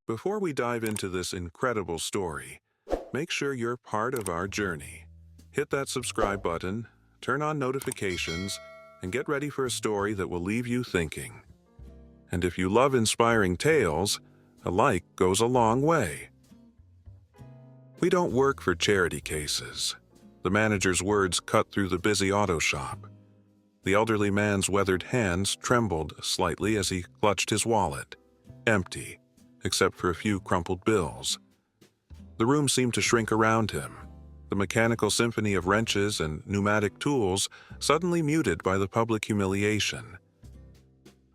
Before we dive into this incredible story, make sure you're part of our journey. Hit that subscribe button, turn on notifications, and get ready for a story that will leave you thinking. And if you love inspiring tales, a like goes a long way. We don't work for charity cases. The manager's words cut through the busy auto shop. The elderly man's weathered hands trembled slightly as he clutched his wallet, empty, except for a few crumpled bills. The room seemed to shrink around him, the mechanical symphony of wrenches and pneumatic tools suddenly muted by the public humiliation.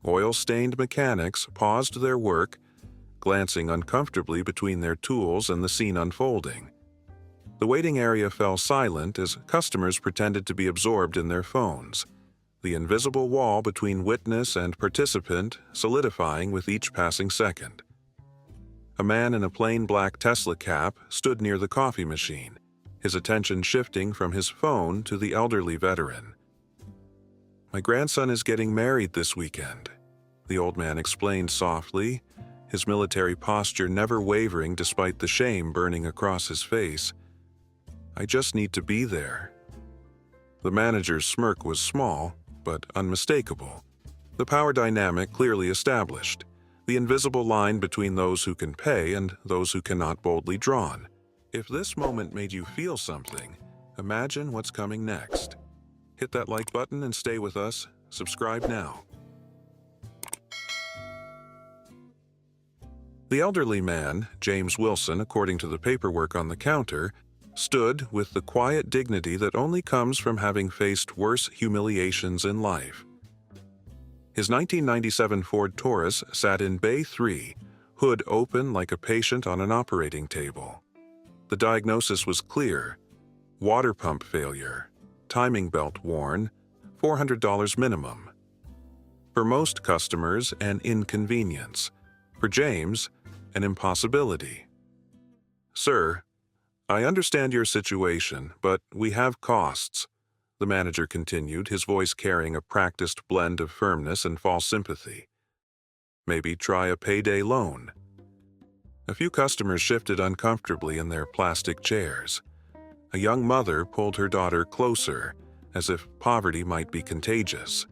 Oil-stained mechanics paused their work, glancing uncomfortably between their tools and the scene unfolding. The waiting area fell silent as customers pretended to be absorbed in their phones, the invisible wall between witness and participant solidifying with each passing second. A man in a plain black Tesla cap stood near the coffee machine, his attention shifting from his phone to the elderly veteran. "My grandson is getting married this weekend," the old man explained softly, his military posture never wavering despite the shame burning across his face. "I just need to be there." The manager's smirk was small, but unmistakable. The power dynamic clearly established, the invisible line between those who can pay and those who cannot boldly drawn. If this moment made you feel something, imagine what's coming next. Hit that like button and stay with us. Subscribe now. The elderly man, James Wilson, according to the paperwork on the counter, stood with the quiet dignity that only comes from having faced worse humiliations in life. His 1997 Ford Taurus sat in Bay 3, hood open like a patient on an operating table. The diagnosis was clear: water pump failure, timing belt worn, $400 minimum. For most customers, an inconvenience. For James, an impossibility. "Sir, I understand your situation, but we have costs," the manager continued, his voice carrying a practiced blend of firmness and false sympathy. "Maybe try a payday loan." A few customers shifted uncomfortably in their plastic chairs. A young mother pulled her daughter closer, as if poverty might be contagious.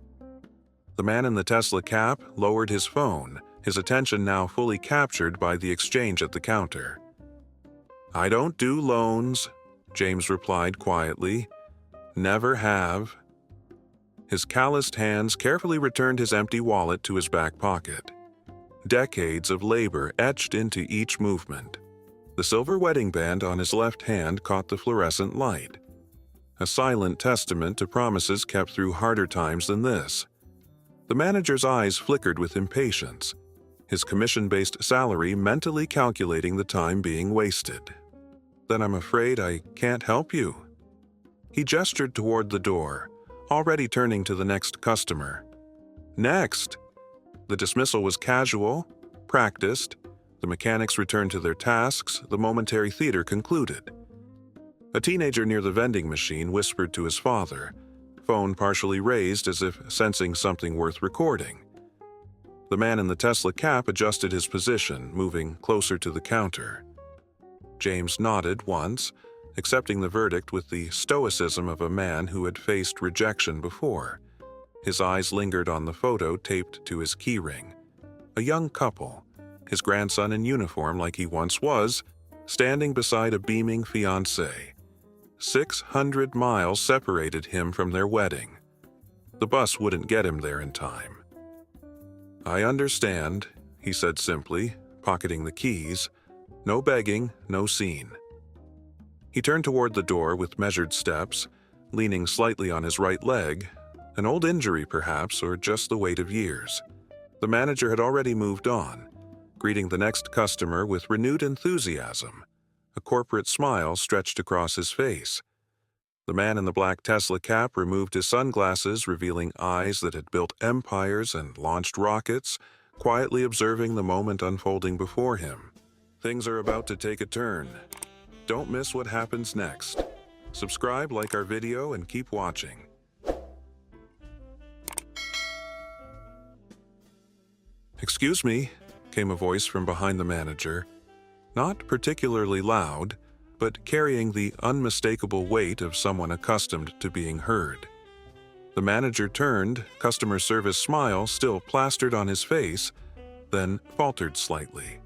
The man in the Tesla cap lowered his phone, his attention now fully captured by the exchange at the counter. "I don't do loans," James replied quietly. "Never have." His calloused hands carefully returned his empty wallet to his back pocket. Decades of labor etched into each movement. The silver wedding band on his left hand caught the fluorescent light, a silent testament to promises kept through harder times than this. The manager's eyes flickered with impatience, his commission-based salary mentally calculating the time being wasted. "Then I'm afraid I can't help you." He gestured toward the door, already turning to the next customer. "Next!" The dismissal was casual, practiced. The mechanics returned to their tasks, the momentary theater concluded. A teenager near the vending machine whispered to his father, phone partially raised as if sensing something worth recording. The man in the Tesla cap adjusted his position, moving closer to the counter. James nodded once, accepting the verdict with the stoicism of a man who had faced rejection before. His eyes lingered on the photo taped to his keyring. A young couple, his grandson in uniform like he once was, standing beside a beaming fiancée. 600 miles separated him from their wedding. The bus wouldn't get him there in time. "I understand," he said simply, pocketing the keys. "No begging, no scene." He turned toward the door with measured steps, leaning slightly on his right leg, an old injury perhaps, or just the weight of years. The manager had already moved on, greeting the next customer with renewed enthusiasm. A corporate smile stretched across his face. The man in the black Tesla cap removed his sunglasses, revealing eyes that had built empires and launched rockets, quietly observing the moment unfolding before him. Things are about to take a turn. Don't miss what happens next. Subscribe, like our video, and keep watching. "Excuse me," came a voice from behind the manager, not particularly loud, but carrying the unmistakable weight of someone accustomed to being heard. The manager turned, customer service smile still plastered on his face, then faltered slightly.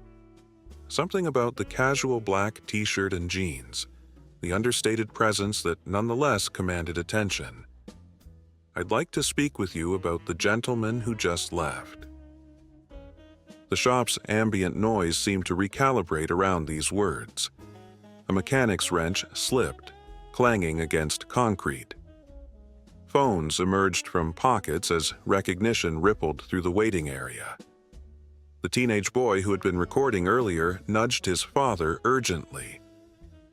Something about the casual black t-shirt and jeans, the understated presence that nonetheless commanded attention. "I'd like to speak with you about the gentleman who just left." The shop's ambient noise seemed to recalibrate around these words. A mechanic's wrench slipped, clanging against concrete. Phones emerged from pockets as recognition rippled through the waiting area. The teenage boy who had been recording earlier nudged his father urgently.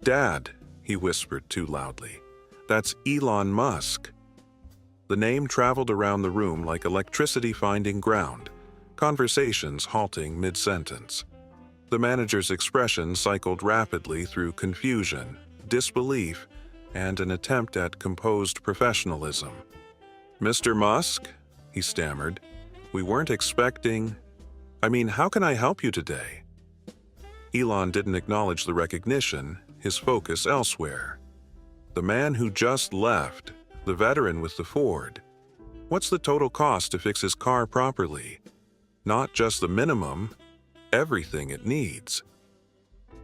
"Dad," he whispered too loudly, "that's Elon Musk." The name traveled around the room like electricity finding ground, conversations halting mid-sentence. The manager's expression cycled rapidly through confusion, disbelief, and an attempt at composed professionalism. "Mr. Musk," he stammered, "we weren't expecting... how can I help you today?" Elon didn't acknowledge the recognition, his focus elsewhere. The man who just left, the veteran with the Ford. What's the total cost to fix his car properly? Not just the minimum, everything it needs.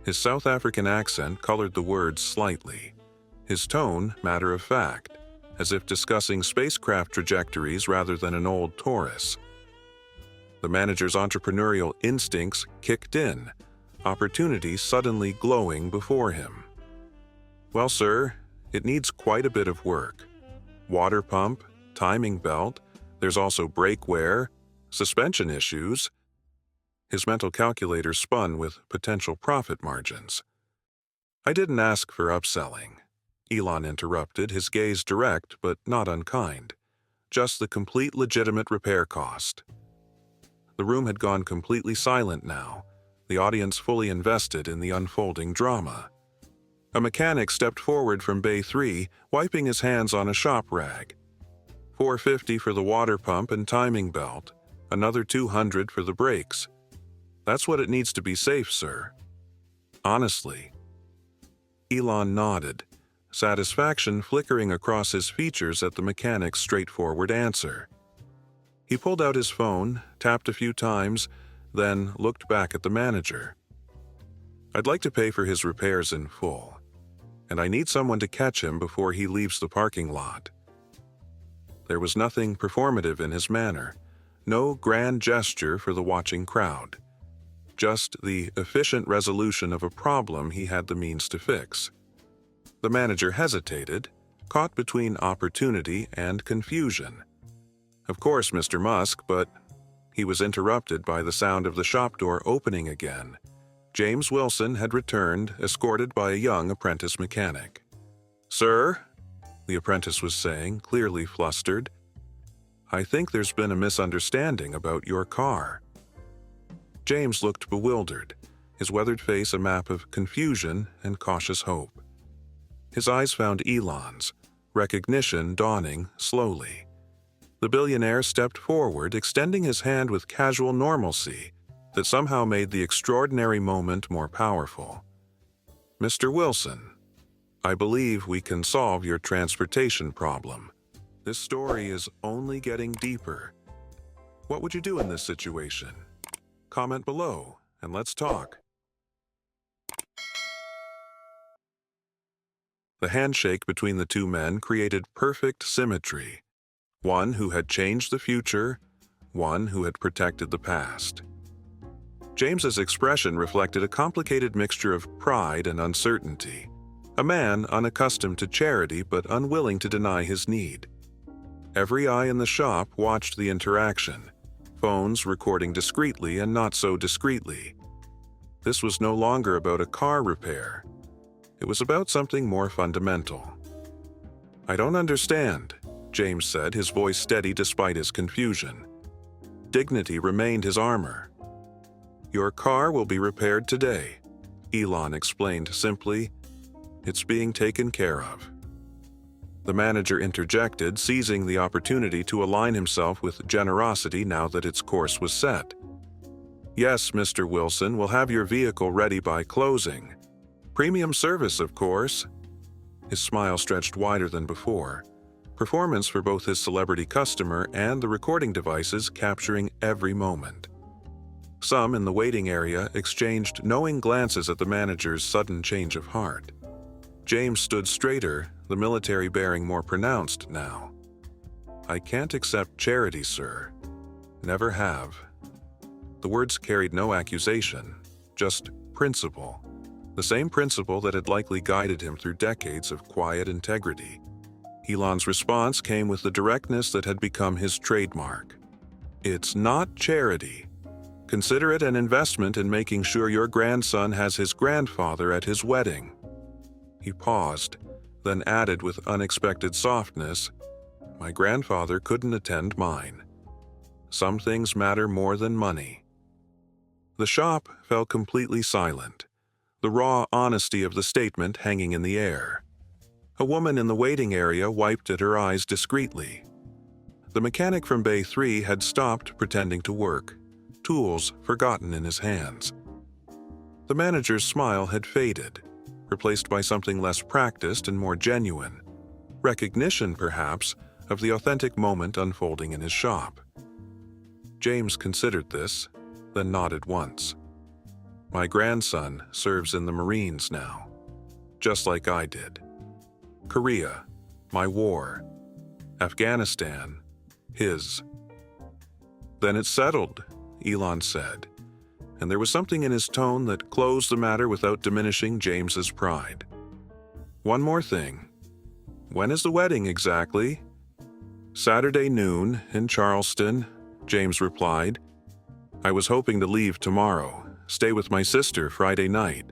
His South African accent colored the words slightly, his tone matter of fact, as if discussing spacecraft trajectories rather than an old Taurus. The manager's entrepreneurial instincts kicked in, opportunity suddenly glowing before him. "Well, sir, it needs quite a bit of work. Water pump, timing belt, there's also brake wear, suspension issues." His mental calculator spun with potential profit margins. "I didn't ask for upselling," Elon interrupted, his gaze direct but not unkind. "Just the complete legitimate repair cost." The room had gone completely silent now, the audience fully invested in the unfolding drama. A mechanic stepped forward from Bay 3, wiping his hands on a shop rag. $450 for the water pump and timing belt, another $200 for the brakes. "That's what it needs to be safe, sir." "Honestly." Elon nodded, satisfaction flickering across his features at the mechanic's straightforward answer. He pulled out his phone, tapped a few times, then looked back at the manager. "I'd like to pay for his repairs in full, and I need someone to catch him before he leaves the parking lot." There was nothing performative in his manner, no grand gesture for the watching crowd. Just the efficient resolution of a problem he had the means to fix. The manager hesitated, caught between opportunity and confusion. "Of course, Mr. Musk, but..." He was interrupted by the sound of the shop door opening again. James Wilson had returned, escorted by a young apprentice mechanic. "Sir," the apprentice was saying, clearly flustered, "I think there's been a misunderstanding about your car." James looked bewildered, his weathered face a map of confusion and cautious hope. His eyes found Elon's, recognition dawning slowly. The billionaire stepped forward, extending his hand with casual normalcy that somehow made the extraordinary moment more powerful. "Mr. Wilson, I believe we can solve your transportation problem. This story is only getting deeper. What would you do in this situation? Comment below, and let's talk." The handshake between the two men created perfect symmetry. One who had changed the future, one who had protected the past. James's expression reflected a complicated mixture of pride and uncertainty, a man unaccustomed to charity but unwilling to deny his need. Every eye in the shop watched the interaction, phones recording discreetly and not so discreetly. This was no longer about a car repair. It was about something more fundamental. "I don't understand," James said, his voice steady despite his confusion. Dignity remained his armor. "Your car will be repaired today," Elon explained simply. "It's being taken care of." The manager interjected, seizing the opportunity to align himself with generosity now that its course was set. Yes, Mr. Wilson, we'll have your vehicle ready by closing. Premium service, of course. His smile stretched wider than before. Performance for both his celebrity customer and the recording devices capturing every moment. Some in the waiting area exchanged knowing glances at the manager's sudden change of heart. James stood straighter, the military bearing more pronounced now. I can't accept charity, sir. Never have. The words carried no accusation, just principle. The same principle that had likely guided him through decades of quiet integrity. Elon's response came with the directness that had become his trademark. It's not charity. Consider it an investment in making sure your grandson has his grandfather at his wedding. He paused, then added with unexpected softness, my grandfather couldn't attend mine. Some things matter more than money. The shop fell completely silent, the raw honesty of the statement hanging in the air. A woman in the waiting area wiped at her eyes discreetly. The mechanic from Bay 3 had stopped pretending to work, tools forgotten in his hands. The manager's smile had faded, replaced by something less practiced and more genuine. Recognition, perhaps, of the authentic moment unfolding in his shop. James considered this, then nodded once. My grandson serves in the Marines now, just like I did. Korea, my war. Afghanistan, his. Then it's settled, Elon said, and there was something in his tone that closed the matter without diminishing James's pride. One more thing. When is the wedding exactly? Saturday noon in Charleston, James replied. I was hoping to leave tomorrow, stay with my sister Friday night.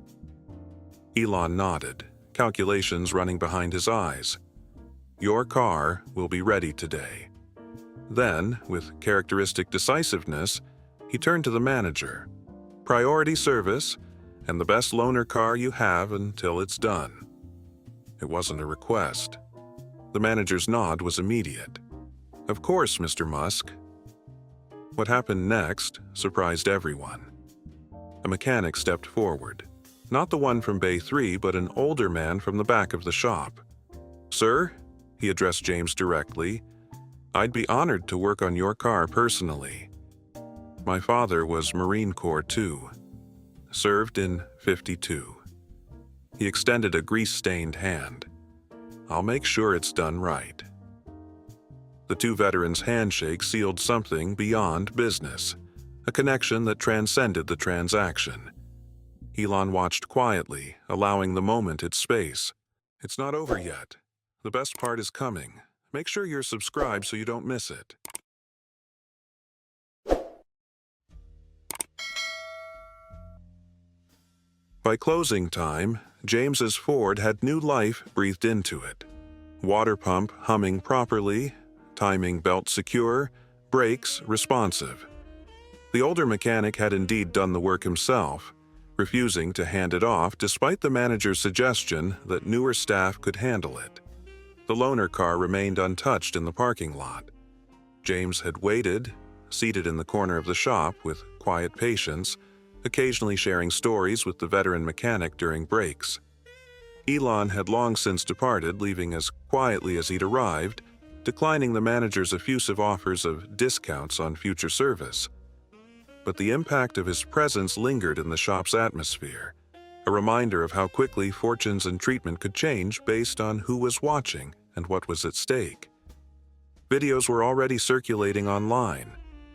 Elon nodded, calculations running behind his eyes. Your car will be ready today. Then, with characteristic decisiveness, he turned to the manager. Priority service, and the best loaner car you have until it's done. It wasn't a request. The manager's nod was immediate. Of course, Mr. Musk. What happened next surprised everyone. A mechanic stepped forward. Not the one from Bay 3, but an older man from the back of the shop. Sir, he addressed James directly, I'd be honored to work on your car personally. My father was Marine Corps too. Served in '52. He extended a grease-stained hand. I'll make sure it's done right. The two veterans' handshake sealed something beyond business, a connection that transcended the transaction. Elon watched quietly, allowing the moment its space. It's not over yet. The best part is coming. Make sure you're subscribed so you don't miss it. By closing time, James's Ford had new life breathed into it. Water pump humming properly, timing belt secure, brakes responsive. The older mechanic had indeed done the work himself, refusing to hand it off despite the manager's suggestion that newer staff could handle it. The loaner car remained untouched in the parking lot. James had waited, seated in the corner of the shop with quiet patience, occasionally sharing stories with the veteran mechanic during breaks. Elon had long since departed, leaving as quietly as he'd arrived, declining the manager's effusive offers of discounts on future service. But the impact of his presence lingered in the shop's atmosphere, a reminder of how quickly fortunes and treatment could change based on who was watching and what was at stake. Videos were already circulating online,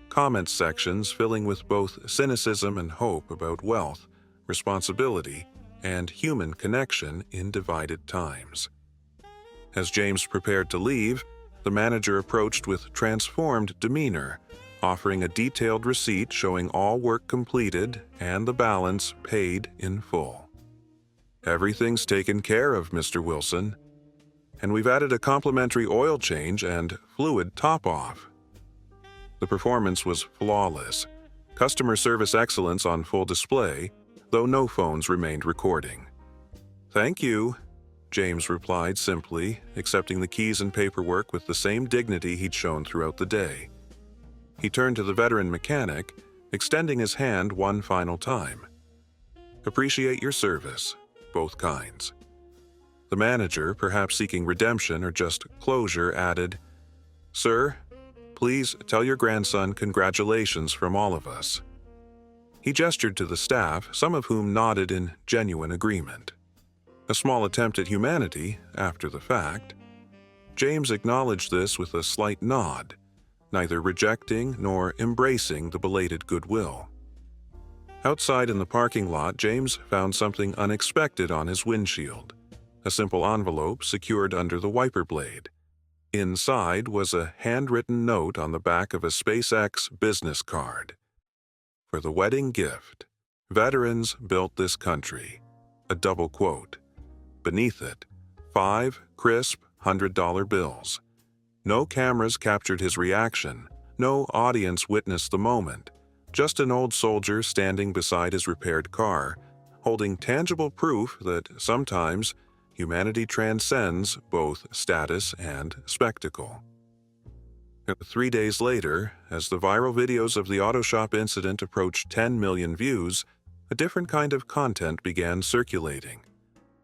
comment sections filling with both cynicism and hope about wealth, responsibility, and human connection in divided times. As James prepared to leave, the manager approached with transformed demeanor, offering a detailed receipt showing all work completed and the balance paid in full. Everything's taken care of, Mr. Wilson. And we've added a complimentary oil change and fluid top-off. The performance was flawless, customer service excellence on full display, though no phones remained recording. Thank you, James replied simply, accepting the keys and paperwork with the same dignity he'd shown throughout the day. He turned to the veteran mechanic, extending his hand one final time. "Appreciate your service, both kinds." The manager, perhaps seeking redemption or just closure, added, "Sir, please tell your grandson congratulations from all of us." He gestured to the staff, some of whom nodded in genuine agreement. A small attempt at humanity after the fact. James acknowledged this with a slight nod, neither rejecting nor embracing the belated goodwill. Outside in the parking lot, James found something unexpected on his windshield, a simple envelope secured under the wiper blade. Inside was a handwritten note on the back of a SpaceX business card. "For the wedding gift, veterans built this country," a double quote. Beneath it, 5 crisp $100 bills. No cameras captured his reaction, no audience witnessed the moment, just an old soldier standing beside his repaired car, holding tangible proof that sometimes humanity transcends both status and spectacle. 3 days later, as the viral videos of the auto shop incident approached 10 million views, a different kind of content began circulating.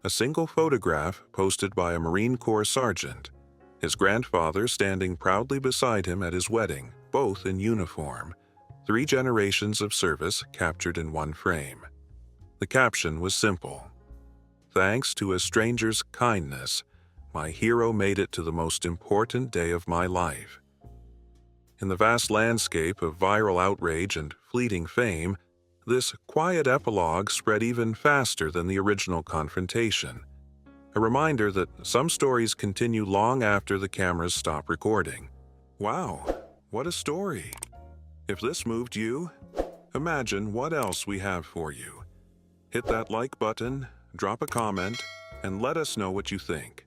A single photograph posted by a Marine Corps sergeant, his grandfather standing proudly beside him at his wedding, both in uniform, 3 generations of service captured in one frame. The caption was simple: "Thanks to a stranger's kindness, my hero made it to the most important day of my life." In the vast landscape of viral outrage and fleeting fame, this quiet epilogue spread even faster than the original confrontation. A reminder that some stories continue long after the cameras stop recording. Wow, what a story! If this moved you, imagine what else we have for you. Hit that like button, drop a comment, and let us know what you think.